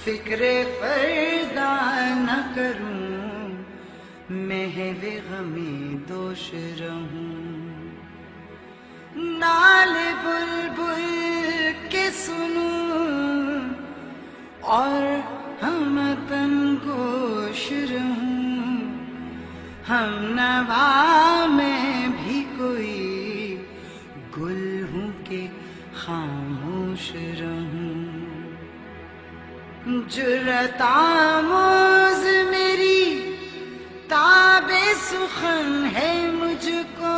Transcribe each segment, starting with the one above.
فکر فردا نہ کروں، محو غم دوش رہوں، نال بلبل کے سنوں اور ہم تن گوش رہوں، ہم نوا میں بھی کوئی گل ہوں کہ خاموش رہوں، جرأت آموز میری تاب سخن ہے مجھ کو،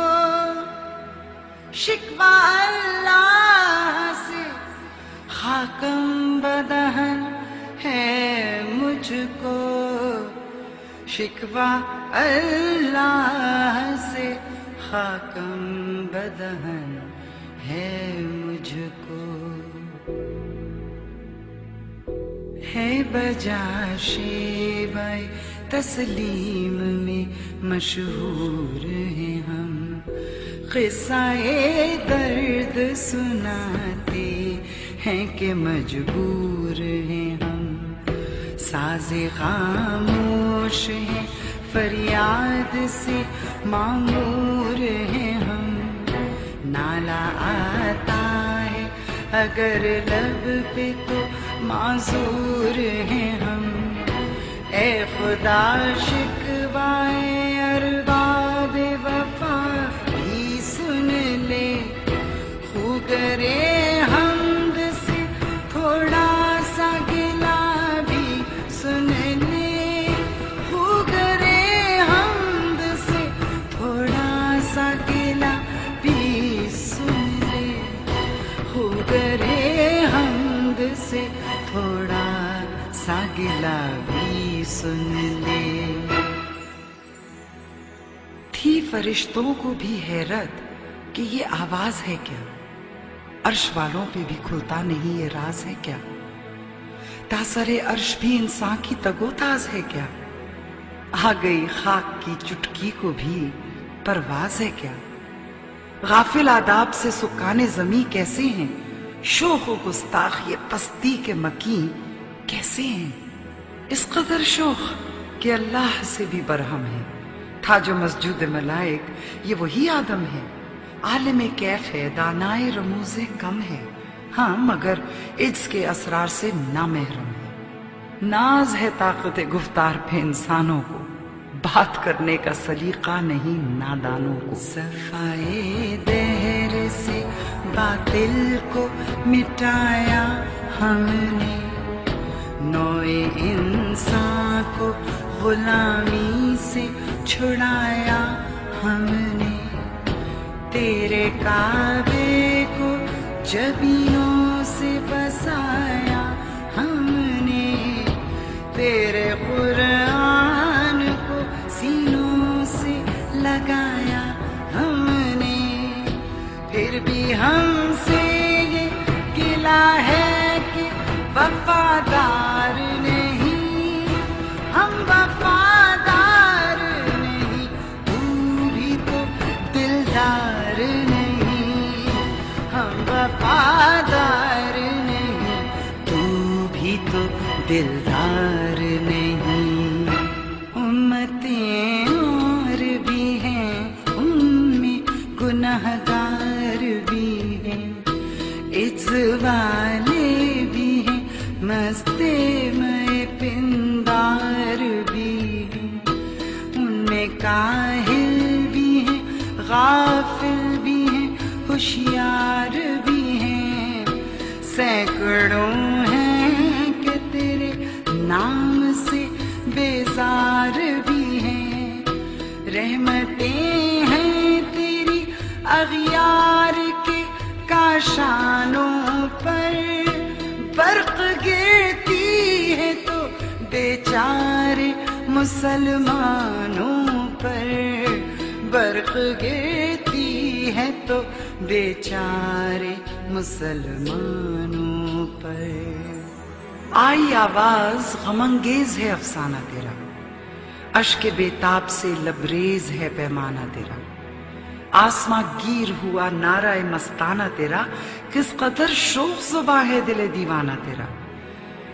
شکوہ اللہ سے خاکم بدہن ہے مجھ کو، شکوہ اللہ سے خاکم بدہن ہے مجھ کو، ہے بجا شیوہ تسلیم میں مشہور ہیں ہم، قصہ درد سناتے ہیں کہ مجبور ہیں ہم، ساز خاموش ہیں فریاد سے معمور ہیں ہم، نالا آتا ہے اگر لب پہ تو معذور ہیں ہم، اے خدا شکوائے ارباب وفا بھی سن لے، خو کرے حمد سے تھوڑا سا گلا بھی سن لے، خو کرے حمد سے تھوڑا سا گلا بھی سن لے، خو کرے حمد سے تھوڑا سا گلا بھی سن لے۔ تھی فرشتوں کو بھی حیرت کہ یہ آواز ہے کیا، عرش والوں پہ بھی کھلتا نہیں یہ راز ہے کیا، تاثر عرش بھی انسان کی تگو تاز ہے کیا، آ گئی خاک کی چٹکی کو بھی پرواز ہے کیا، غافل آداب سے سکان زمیں کیسے ہیں، شوخ و گستاخ یہ پستی کے مکیں کیسے ہیں، اس قدر شوخ کہ اللہ سے بھی برہم ہے، تھا جو مسجود ملائک یہ وہی آدم ہے، عالم کیف ہے دانائے رموز کم ہے، ہاں مگر عجز کے اسرار سے نامحرم ہے، ناز ہے طاقت گفتار پہ انسانوں کو، بات کرنے کا سلیقہ نہیں نادانوں کو، صفائے دہر سے باطل کو مٹایا ہم نے، نوع انسان کو غلامی سے چھڑایا ہم نے، تیرے کعبے کو جبینوں سے بسایا ہم نے، تیرے قرآن کو سینوں سے لگایا ہم نے، پھر بھی ہم سے یہ گلہ ہے کہ وفادار نہیں، ہم وفادار نہیں، تو بھی تو دلدار نہیں، ہم وفادار نہیں، تو بھی تو دلدار نہیں، امتیں اور بھی ہیں ان میں گنہگار بھی ہیں، عجز والے بھی ہیں مستے میں پندار بھی ہیں، ان میں کاہل بھی ہیں غافل بھی ہیں ہوشیار بھی ہیں، سینکڑوں ہیں کہ تیرے نام سے بیزار بھی ہیں، رحمتیں ہیں تیری اغیار کے کاشانوں پر، برق گرتی ہے تو بیچارے مسلمانوں پر، برق گرتی ہے تو بیچارے مسلمانوں پر، آئی آواز غم انگیز ہے افسانہ تیرا، اشک بےتاب سے لبریز ہے پیمانہ تیرا، آسماں گیر ہوا نعرہ مستانہ تیرا، کس قدر شوق زباں ہے دل دیوانہ تیرا،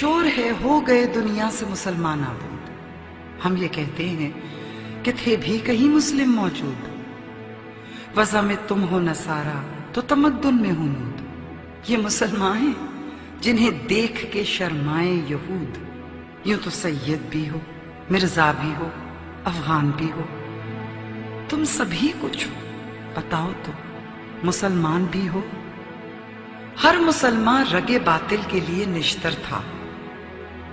شور ہے ہو گئے دنیا سے مسلمان آبود. ہم یہ کہتے ہیں کہ تھے بھی کہیں مسلم موجود. وضع میں تم ہو نصارہ تو تمدن میں ہنود. یہ مسلمان ہیں جنہیں دیکھ کے شرمائے یہود. یوں تو سید بھی ہو، مرزا بھی ہو، افغان بھی ہو، تم سبھی کچھ ہو. بتاؤ تو مسلمان بھی ہو؟ ہر مسلمان رگ باطل کے لیے نشتر تھا.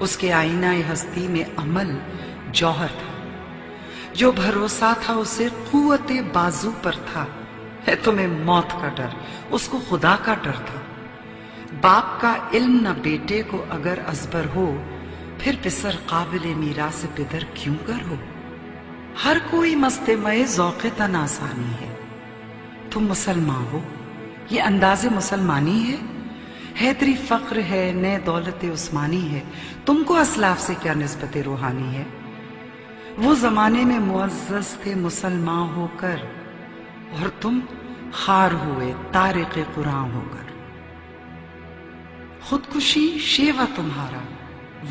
اس کے آئینہ ہستی میں عمل جوہر تھا. جو بھروسہ تھا اسے قوت بازو پر تھا. ہے تمہیں موت کا ڈر، اس کو خدا کا ڈر تھا. باپ کا علم نہ بیٹے کو اگر ازبر ہو، پھر پسر قابل میراث پدر کیوں کر ہو. ہر کوئی مستمع ذوق تناسانی ہے. تم مسلمان ہو، یہ انداز مسلمانی ہے. حیدری فخر ہے، نئے دولت عثمانی ہے. تم کو اسلاف سے کیا نسبت روحانی ہے؟ وہ زمانے میں معزز تھے مسلمان ہو کر، اور تم خار ہوئے طارق قرآن ہو کر. خودکشی شیوہ تمہارا،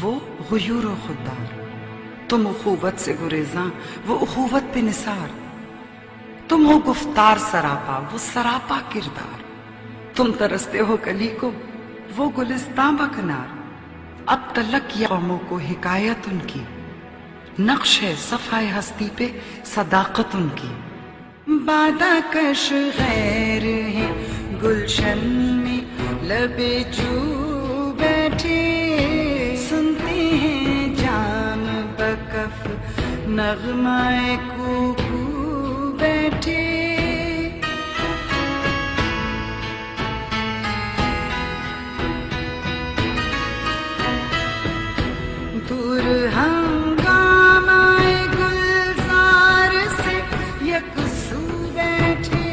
وہ غیور و خوددار. تم اخوت سے گریزاں، وہ اخوت پہ نثار. تم ہو گفتار سراپا، وہ سراپا کردار. تم ترستے ہو کلی کو، وہ گلستاں بکنار. اب تلک یا قوموں کو حکایت ان کی، نقش ہے صفحہ ہستی پہ صداقت ان کی. بادہ کش غیر ہے گلشن میں لب جو بیٹھے، سنتے ہیں جام بکف نغمہ کوکو بیٹھے. دور ہنگامہ گلزار سے یکسو بیٹھے،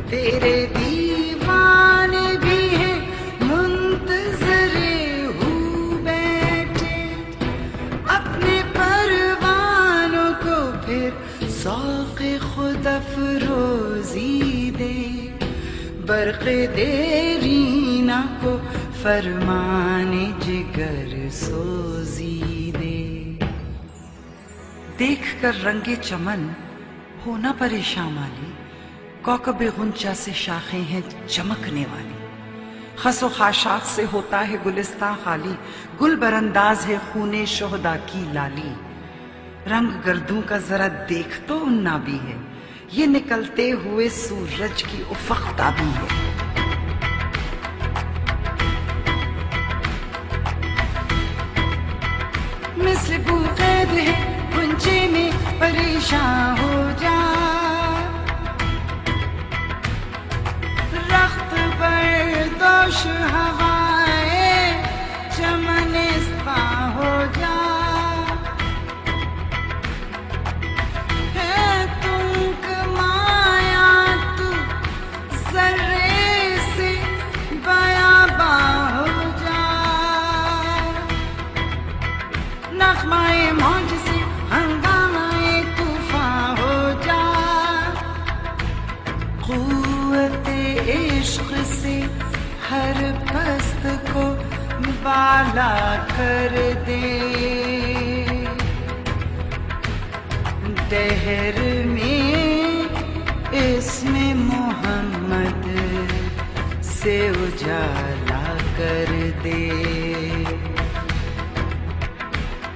تیرے دیوان بھی ہیں منتظر ہو بیٹھے. اپنے پروانوں کو پھر ذوق خود افروزی دے، برق دیرینہ کو فرمان جگر سوزی دے. دیکھ کر رنگ چمن ہونا پریشان والی، کوکب غنچہ سے شاخیں ہیں چمکنے والی. خس و خاشاک سے ہوتا ہے گلستان خالی، گل برانداز ہے خون شہداء کی لالی. رنگ گردوں کا ذرا دیکھ تو اننا بھی ہے، یہ نکلتے ہوئے سورج کی افق تابی ہے. مثل بو قید ہے گنچے میں پریشان ہو جا، رخت بردوش ہوائے چمنستاں ہو جا. ہے تم کمایا تو ذرے سے بیاباں ہو جا، نغمہ موج سے ہنگامہ طوفان ہو جا. قوت عشق سے ہر پست کو بالا کر دے، دہر میں اسم محمد سے اجالا کر دے.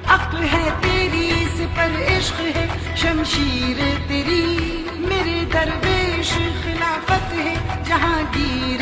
عقل ہے تیری سپر عشق ہے شمشیر تیری، میرے درویش خلافت ہے جہاں گیر